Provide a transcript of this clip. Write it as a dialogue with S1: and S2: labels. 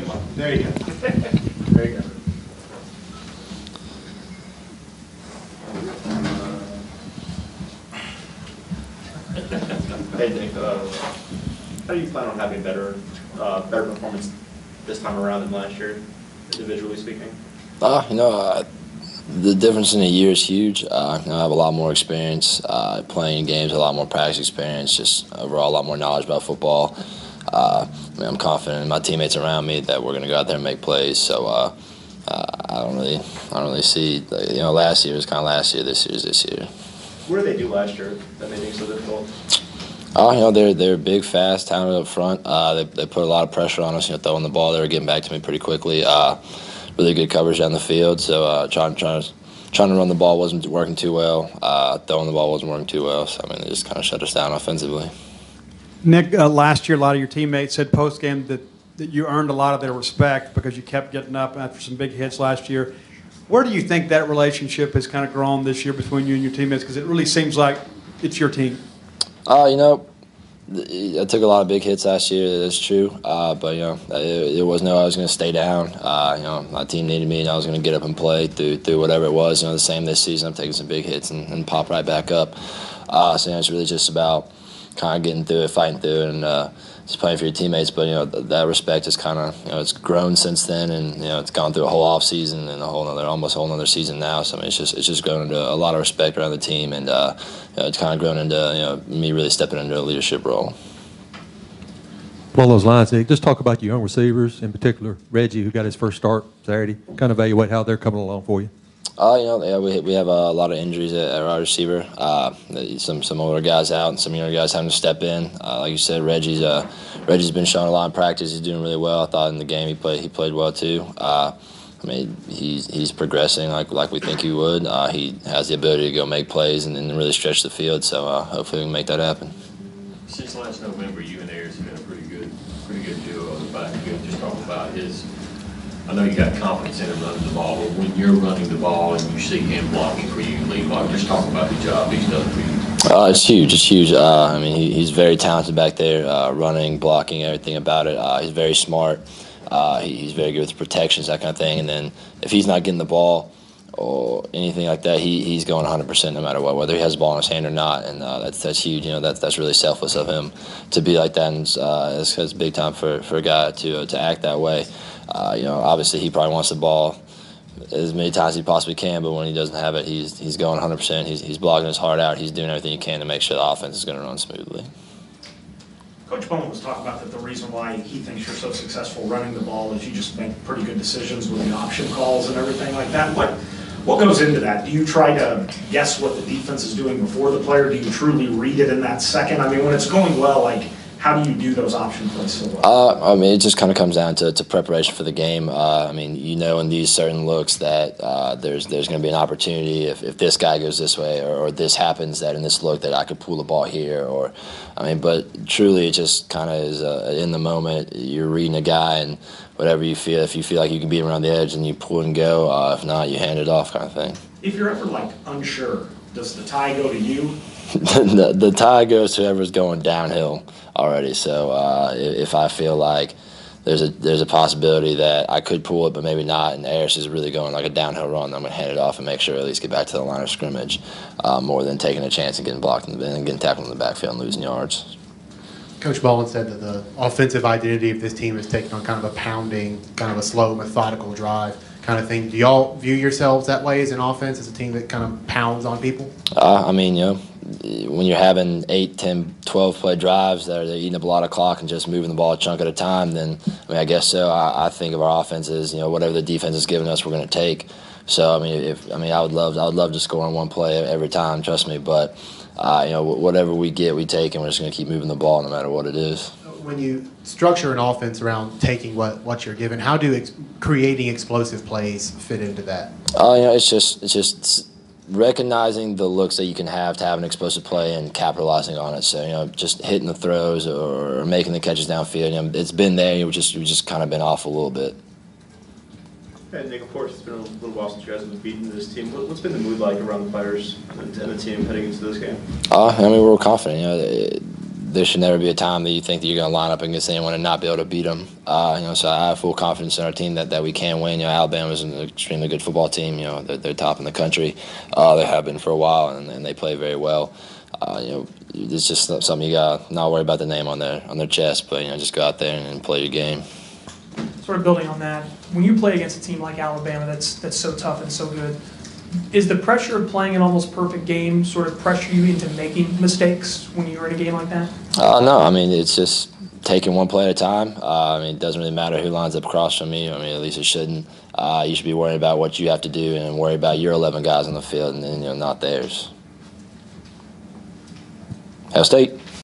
S1: him up. There you go. There you go.
S2: Hey Nick, how do you plan on having better performance this time around than last year, individually speaking?
S3: The difference in a year is huge. I have a lot more experience playing games, a lot more practice experience, just overall a lot more knowledge about football. I'm confident in my teammates around me that we're going to go out there and make plays. So I don't really see. Last year was kind of last year. This year is this year.
S2: What did they do last year that made things so difficult?
S3: They're big, fast, talented up front. They put a lot of pressure on us. Throwing the ball, they were getting back to me pretty quickly. Really good coverage down the field. So trying to run the ball wasn't working too well. Throwing the ball wasn't working too well. So they just kind of shut us down offensively.
S1: Nick, last year a lot of your teammates said post game that you earned a lot of their respect because you kept getting up after some big hits last year. Where do you think that relationship has kind of grown this year between you and your teammates? Because it really seems like it's your team.
S3: I took a lot of big hits last year. That's true. But it wasn't I was going to stay down. My team needed me, and I was going to get up and play through whatever it was. The same this season. I'm taking some big hits and pop right back up. So it's really just about kind of getting through it, fighting through it, and just playing for your teammates. But that respect is kind of it's grown since then, and it's gone through a whole off season and almost a whole another season now. So it's just grown into a lot of respect around the team, and it's kind of grown into me really stepping into a leadership role.
S4: Along those lines, Nick, just talk about your young receivers, in particular Reggie, who got his first start Saturday. Kind of evaluate how they're coming along for you.
S3: We have a lot of injuries at wide receiver. Some older guys out and some younger guys having to step in. Like you said, Reggie's been showing a lot in practice. He's doing really well. I thought in the game he played well too. He's progressing like we think he would. He has the ability to go make plays and really stretch the field. So hopefully we can make that happen.
S5: Since last November, you and Ayers have been a pretty good duo on the backfield. Just talk about his. I know you got confidence in him running the ball, but when you're running the ball and you see him blocking for you, lead block, just talk about the job he's done for you.
S3: It's huge. It's huge. He's very talented back there, running, blocking, everything about it. He's very smart. He's very good with protections, that kind of thing. And then if he's not getting the ball or anything like that, he's going 100% no matter what, whether he has the ball in his hand or not. And that's huge. That's really selfless of him to be like that. And it's big time for a guy to act that way. Obviously he probably wants the ball as many times as he possibly can, but when he doesn't have it, he's going 100%. He's blocking his heart out. He's doing everything he can to make sure the offense is going to run smoothly.
S6: Coach Bowman was talking about that the reason why he thinks you're so successful running the ball is you just make pretty good decisions with the option calls and everything like that. What goes into that? Do you try to guess what the defense is doing before the player? Do you truly read it in that second? When it's going well, how do you do those option plays so well?
S3: It just kind of comes down to preparation for the game. In these certain looks that there's going to be an opportunity if this guy goes this way or this happens that in this look that I could pull the ball here but truly it just kind of is in the moment. You're reading a guy and whatever you feel. If you feel like you can beat him around the edge, then you pull and go. If not, you hand it off, kind of thing.
S6: If you're ever unsure, does the tie go to you?
S3: the tie goes to whoever's going downhill already. So if I feel like there's a possibility that I could pull it, but maybe not, and Ayers is really going like a downhill run, I'm going to hand it off and make sure at least get back to the line of scrimmage more than taking a chance and getting blocked and getting tackled in the backfield and losing yards.
S7: Coach Baldwin said that the offensive identity of this team is taking on kind of a pounding, kind of a slow, methodical drive kind of thing. Do y'all view yourselves that way as an offense, as a team that kind of pounds on people?
S3: When you're having 8, 10, 12 play drives that are eating up a lot of clock and just moving the ball a chunk at a time, then I guess so. I think of our offense as whatever the defense is giving us, we're going to take. So I would love to score on one play every time, trust me. But whatever we get, we take, and we're just going to keep moving the ball no matter what it is.
S7: When you structure an offense around taking what you're given, how do creating explosive plays fit into that?
S3: It's just recognizing the looks that you can have to have an explosive play and capitalizing on it. So just hitting the throws or making the catches downfield. It's been there. We've just kind of been off a little bit.
S2: Hey Nick, of course, it's been a little while since you guys have been beating this team. What's been the mood like around the players and the team heading into this game?
S3: We're confident. there should never be a time that you think that you're going to line up against anyone and not be able to beat them. So I have full confidence in our team that we can win. Alabama's an extremely good football team. They're top in the country. They have been for a while, and they play very well. It's just something you got to not worry about the name on their chest, but just go out there and play your game.
S8: Sort of building on that, when you play against a team like Alabama that's so tough and so good, is the pressure of playing an almost perfect game sort of pressure you into making mistakes when you're in a game like that?
S3: No, I mean, it's just taking one play at a time. It doesn't really matter who lines up across from me. At least it shouldn't. You should be worrying about what you have to do and worry about your 11 guys on the field and not theirs. Ohio State.